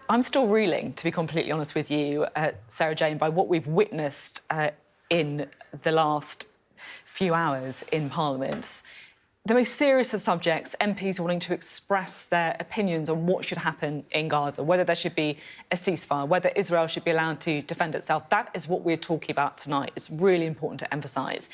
I'm still reeling, to be completely honest with you, Sarah Jane, by what we've witnessed in the last few hours in Parliament. The most serious of subjects, MPs wanting to express their opinions on what should happen in Gaza, whether there should be a ceasefire, whether Israel should be allowed to defend itself. That is what we're talking about tonight. It's really important to emphasise.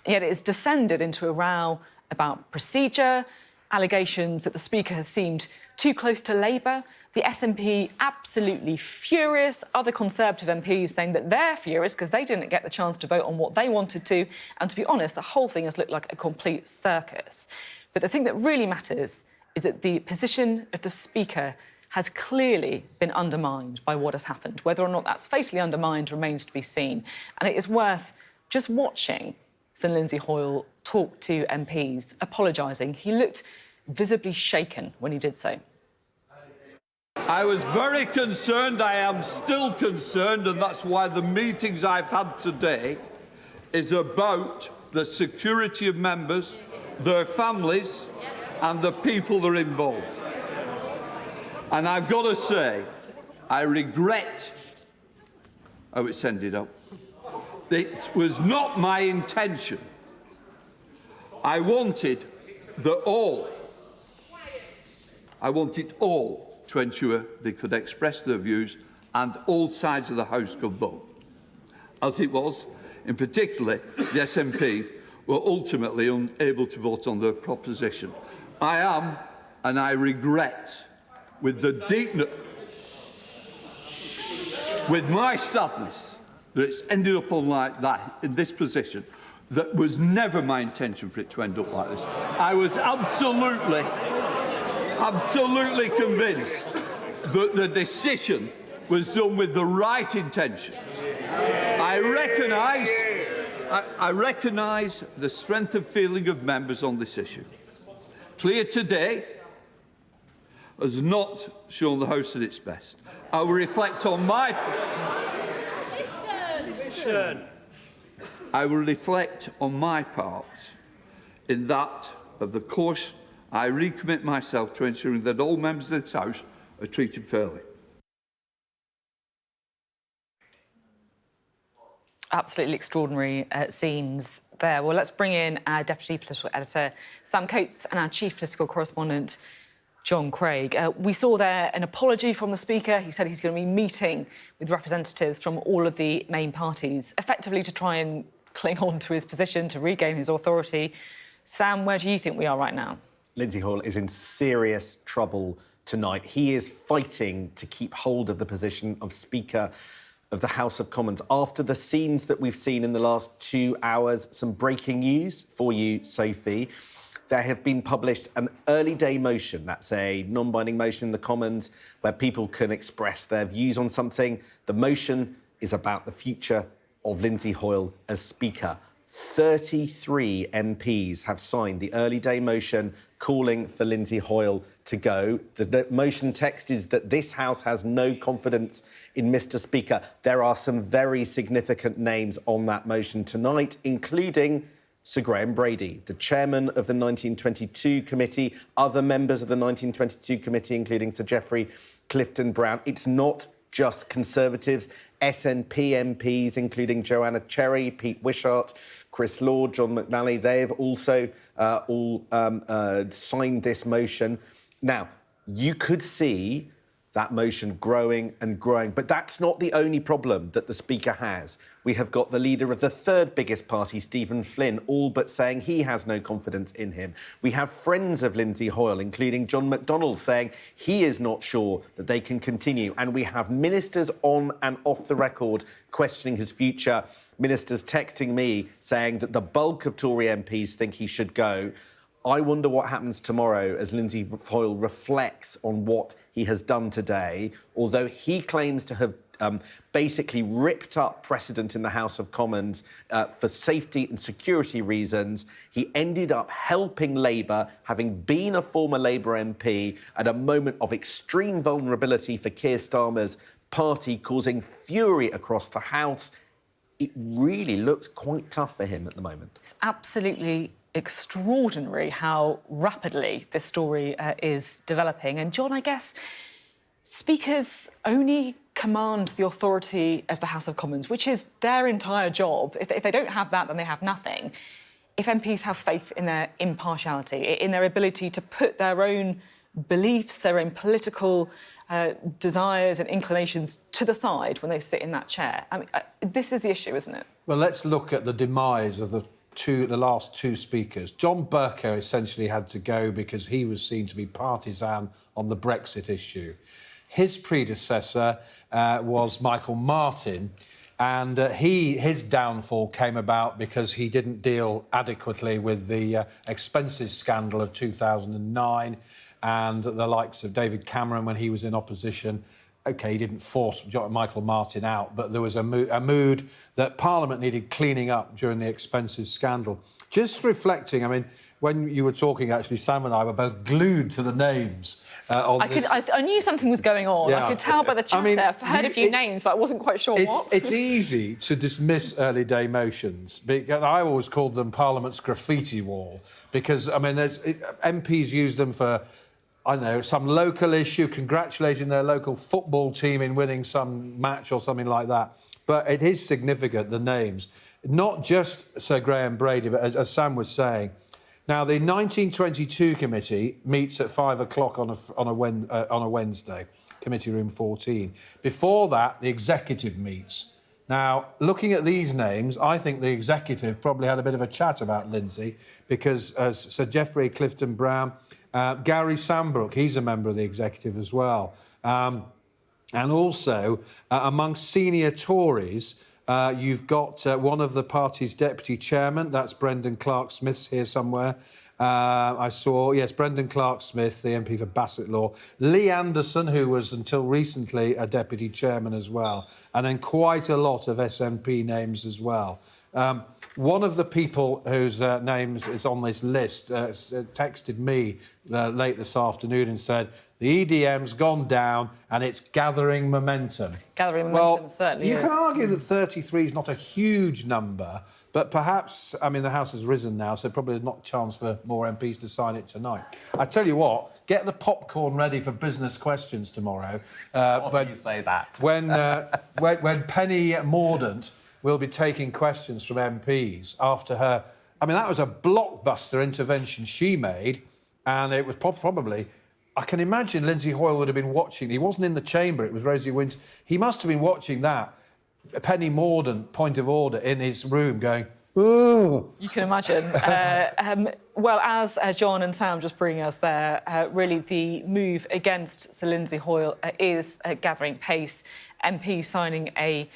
And yet it has descended into a row about procedure, allegations that the Speaker has seemed too close to Labour, the SNP absolutely furious, other Conservative MPs saying that they're furious because they didn't get the chance to vote on what they wanted to. And to be honest, the whole thing has looked like a complete circus. But the thing that really matters is that the position of the Speaker has clearly been undermined by what has happened. Whether or not that's fatally undermined remains to be seen. And it is worth just watching Sir Lyndsay Hoyle talk to MPs, apologising. He looked visibly shaken when he did so. I was very concerned, I am still concerned, and that's why the meetings I've had today is about the security of members, their families and the people that are involved. And I've got to say, I regret how it's ended up. It was not my intention. I wanted all to ensure they could express their views and all sides of the House could vote. As it was, in particular, the SNP were ultimately unable to vote on their proposition. I am, and I regret, with my sadness, that it's ended up on like that, in this position. That was never my intention for it to end up like this. I was absolutely convinced that the decision was done with the right intentions. I recognise the strength of feeling of members on this issue. Clear today has not shown the House at its best. I will reflect on my... I will reflect on my part in that of the course I recommit myself to ensuring that all members of this House are treated fairly. Absolutely extraordinary scenes there. Well, let's bring in our Deputy Political Editor, Sam Coates, and our Chief Political Correspondent, John Craig. We saw there an apology from the Speaker. He said he's going to be meeting with representatives from all of the main parties, effectively to try and cling on to his position, to regain his authority. Sam, where do you think we are right now? Lyndsay Hoyle is in serious trouble tonight. He is fighting to keep hold of the position of Speaker of the House of Commons. After the scenes that we've seen in the last 2 hours, some breaking news for you, Sophie. There have been published an early day motion, that's a non-binding motion in the Commons, where people can express their views on something. The motion is about the future of Lyndsay Hoyle as Speaker. 33 MPs have signed the early day motion calling for Lyndsay Hoyle to go. The motion text is that this House has no confidence in Mr. Speaker. There are some very significant names on that motion tonight, including Sir Graham Brady, the chairman of the 1922 committee, other members of the 1922 committee, including Sir Geoffrey Clifton-Brown. It's not just Conservatives. SNP MPs, including Joanna Cherry, Pete Wishart, Chris Lord, John McNally, they have also signed this motion. Now, you could see that motion growing and growing. But that's not the only problem that the Speaker has. We have got the leader of the third biggest party, Stephen Flynn, all but saying he has no confidence in him. We have friends of Lyndsay Hoyle, including John McDonnell, saying he is not sure that they can continue. And we have ministers on and off the record questioning his future. Ministers texting me saying that the bulk of Tory MPs think he should go. I wonder what happens tomorrow as Lyndsay Hoyle reflects on what he has done today, although he claims to have basically ripped up precedent in the House of Commons for safety and security reasons. He ended up helping Labour, having been a former Labour MP, at a moment of extreme vulnerability for Keir Starmer's party, causing fury across the House. It really looks quite tough for him at the moment. It's absolutely extraordinary how rapidly this story is developing. And John, I guess Speakers only command the authority of the House of Commons, which is their entire job. If they don't have that, then they have nothing. If MPs have faith in their impartiality, in their ability to put their own beliefs, their own political desires and inclinations to the side when they sit in that chair, I mean, this is the issue, isn't it? Well, let's look at the demise of the last two speakers. John Bercow essentially had to go because he was seen to be partisan on the Brexit issue. His predecessor was Michael Martin, and his downfall came about because he didn't deal adequately with the expenses scandal of 2009 and the likes of David Cameron when he was in opposition. OK, he didn't force Michael Martin out, but there was a mood that Parliament needed cleaning up during the expenses scandal. Just reflecting, I mean, when you were talking, actually, Sam and I were both glued to the names on this. I knew something was going on. Yeah. I could tell by the chatter. I mean, I've heard a few names, but I wasn't quite sure what. It's easy to dismiss early day motions. I always called them Parliament's graffiti wall because, I mean, MPs use them for, I don't know, some local issue, congratulating their local football team in winning some match or something like that. But it is significant, the names. Not just Sir Graham Brady, but as Sam was saying. Now, the 1922 committee meets at 5 o'clock on a Wednesday, committee room 14. Before that, the executive meets. Now, looking at these names, I think the executive probably had a bit of a chat about Lyndsay because Sir Geoffrey Clifton-Brown, Gary Sambrook, he's a member of the executive as well. And also, amongst senior Tories, you've got one of the party's deputy chairman, that's Brendan Clark-Smith's here somewhere. I saw, yes, Brendan Clark-Smith, the MP for Bassetlaw. Lee Anderson, who was until recently a deputy chairman as well. And then quite a lot of SNP names as well. One of the people whose name is on this list texted me late this afternoon and said, the EDM's gone down and it's gathering momentum. Gathering momentum, certainly you is. can argue that 33 is not a huge number, but perhaps, I mean, the House has risen now, so probably there's not a chance for more MPs to sign it tonight. I tell you what, get the popcorn ready for business questions tomorrow. When you say that. When Penny Mordaunt will be taking questions from MPs after her... I mean, that was a blockbuster intervention she made, and it was probably... I can imagine Lyndsay Hoyle would have been watching. He wasn't in the chamber, it was Rosie Wynne. He must have been watching that. Penny Mordaunt, point of order, in his room going, oh. You can imagine. Well, as John and Sam just bringing us there, really the move against Sir Lyndsay Hoyle is gathering pace. MP signing a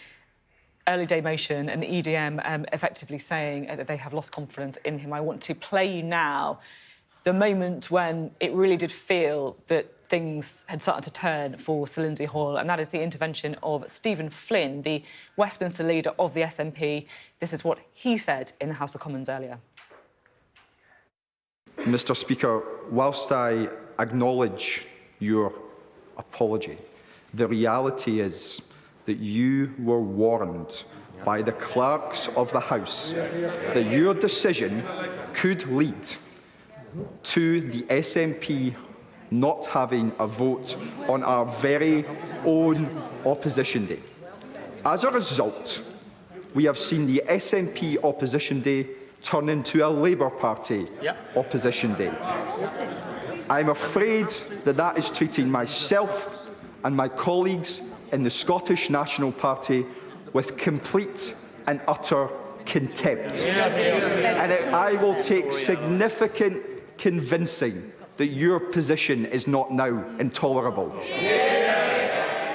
early day motion, an EDM effectively saying that they have lost confidence in him. I want to play you now the moment when it really did feel that things had started to turn for Sir Lyndsay Hoyle, and that is the intervention of Stephen Flynn, the Westminster leader of the SNP. This is what he said in the House of Commons earlier. Mr. Speaker, whilst I acknowledge your apology, the reality is that you were warned by the clerks of the House that your decision could lead to the SNP not having a vote on our very own opposition day. As a result, we have seen the SNP opposition day turn into a Labour Party opposition day. I'm afraid that that is treating myself and my colleagues in the Scottish National Party with complete and utter contempt. And I will take significant convincing that your position is not now intolerable.